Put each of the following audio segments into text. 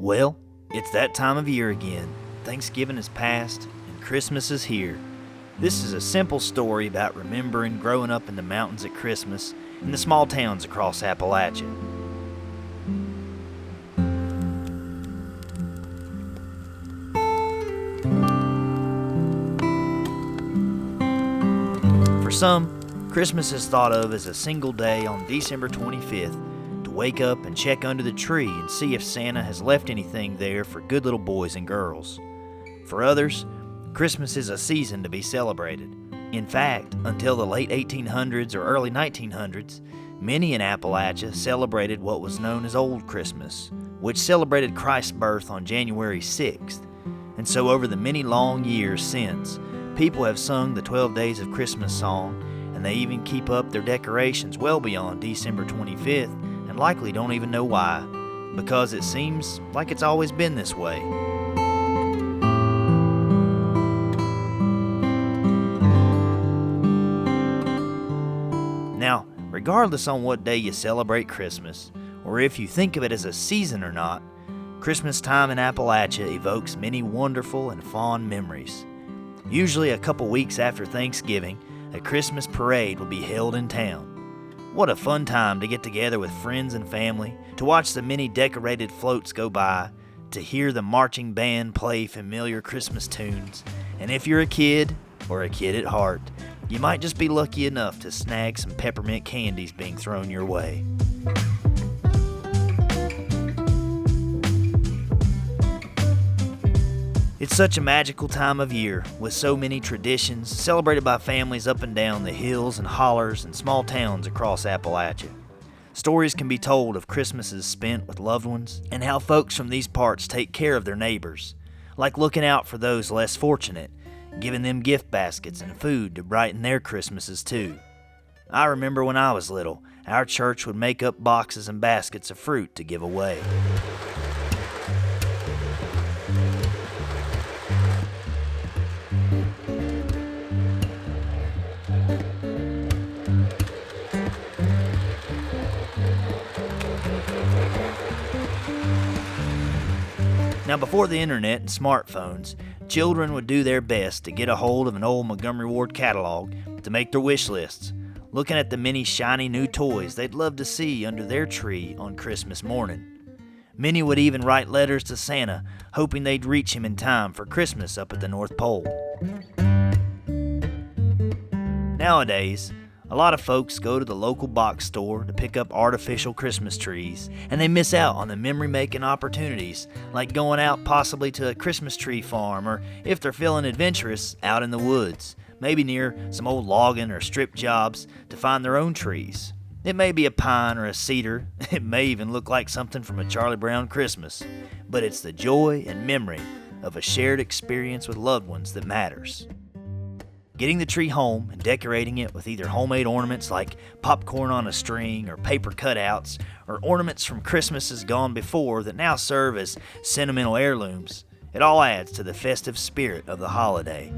Well, it's that time of year again. Thanksgiving is past and Christmas is here. This is a simple story about remembering growing up in the mountains at Christmas in the small towns across Appalachia. For some, Christmas is thought of as a single day on December 25th to wake up and check under the tree and see if Santa has left anything there for good little boys and girls. For others, Christmas is a season to be celebrated. In fact, until the late 1800s or early 1900s, many in Appalachia celebrated what was known as Old Christmas, which celebrated Christ's birth on January 6th. And so over the many long years since, people have sung the 12 Days of Christmas song, and they even keep up their decorations well beyond December 25th, and likely don't even know why, because it seems like it's always been this way. Now, regardless on what day you celebrate Christmas, or if you think of it as a season or not, Christmas time in Appalachia evokes many wonderful and fond memories. Usually a couple weeks after Thanksgiving, a Christmas parade will be held in town. What a fun time to get together with friends and family, to watch the many decorated floats go by, to hear the marching band play familiar Christmas tunes, and if you're a kid, or a kid at heart, you might just be lucky enough to snag some peppermint candies being thrown your way. It's such a magical time of year, with so many traditions celebrated by families up and down the hills and hollers and small towns across Appalachia. Stories can be told of Christmases spent with loved ones and how folks from these parts take care of their neighbors, like looking out for those less fortunate, giving them gift baskets and food to brighten their Christmases too. I remember when I was little, our church would make up boxes and baskets of fruit to give away. Now, before the internet and smartphones, children would do their best to get a hold of an old Montgomery Ward catalog to make their wish lists, looking at the many shiny new toys they'd love to see under their tree on Christmas morning. Many would even write letters to Santa, hoping they'd reach him in time for Christmas up at the North Pole. Nowadays, a lot of folks go to the local box store to pick up artificial Christmas trees, and they miss out on the memory-making opportunities, like going out possibly to a Christmas tree farm, or if they're feeling adventurous, out in the woods, maybe near some old logging or strip jobs to find their own trees. It may be a pine or a cedar, it may even look like something from a Charlie Brown Christmas, but it's the joy and memory of a shared experience with loved ones that matters. Getting the tree home and decorating it with either homemade ornaments like popcorn on a string or paper cutouts, or ornaments from Christmases gone before that now serve as sentimental heirlooms, it all adds to the festive spirit of the holiday.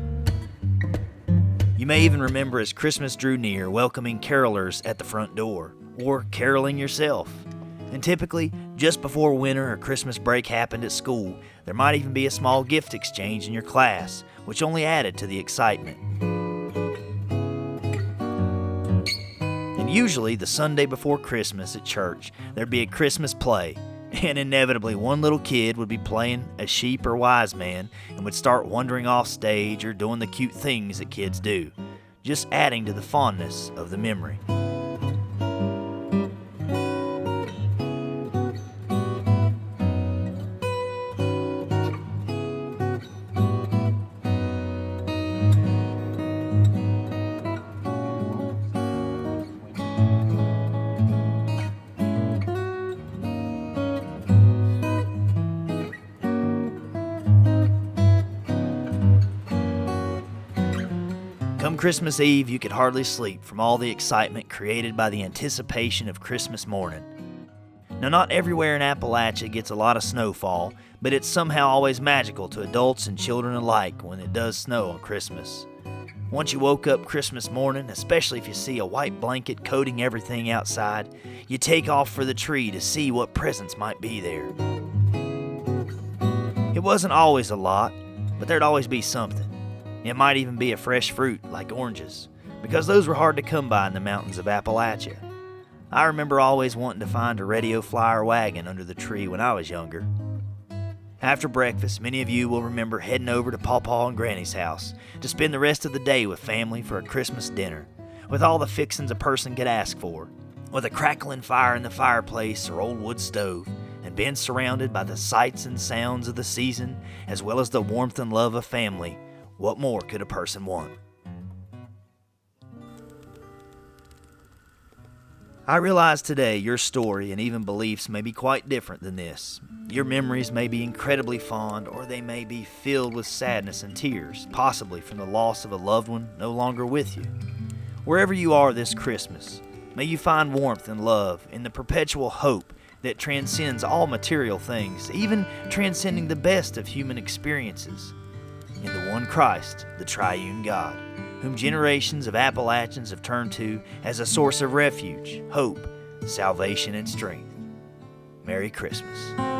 You may even remember as Christmas drew near welcoming carolers at the front door, or caroling yourself. And typically, just before winter or Christmas break happened at school, there might even be a small gift exchange in your class, which only added to the excitement. And usually, the Sunday before Christmas at church, there'd be a Christmas play, and inevitably one little kid would be playing a sheep or wise man and would start wandering off stage or doing the cute things that kids do, just adding to the fondness of the memory. Come Christmas Eve, you could hardly sleep from all the excitement created by the anticipation of Christmas morning. Now, not everywhere in Appalachia gets a lot of snowfall, but it's somehow always magical to adults and children alike when it does snow on Christmas. Once you woke up Christmas morning, especially if you see a white blanket coating everything outside, you take off for the tree to see what presents might be there. It wasn't always a lot, but there'd always be something. It might even be a fresh fruit like oranges, because those were hard to come by in the mountains of Appalachia. I remember always wanting to find a radio flyer wagon under the tree when I was younger. After breakfast, many of you will remember heading over to Pawpaw and Granny's house to spend the rest of the day with family for a Christmas dinner, with all the fixings a person could ask for, with a crackling fire in the fireplace or old wood stove, and being surrounded by the sights and sounds of the season, as well as the warmth and love of family. What more could a person want? I realize today your story and even beliefs may be quite different than this. Your memories may be incredibly fond, or they may be filled with sadness and tears, possibly from the loss of a loved one no longer with you. Wherever you are this Christmas, may you find warmth and love in the perpetual hope that transcends all material things, even transcending the best of human experiences, in the one Christ, the triune God, whom generations of Appalachians have turned to as a source of refuge, hope, salvation, and strength. Merry Christmas.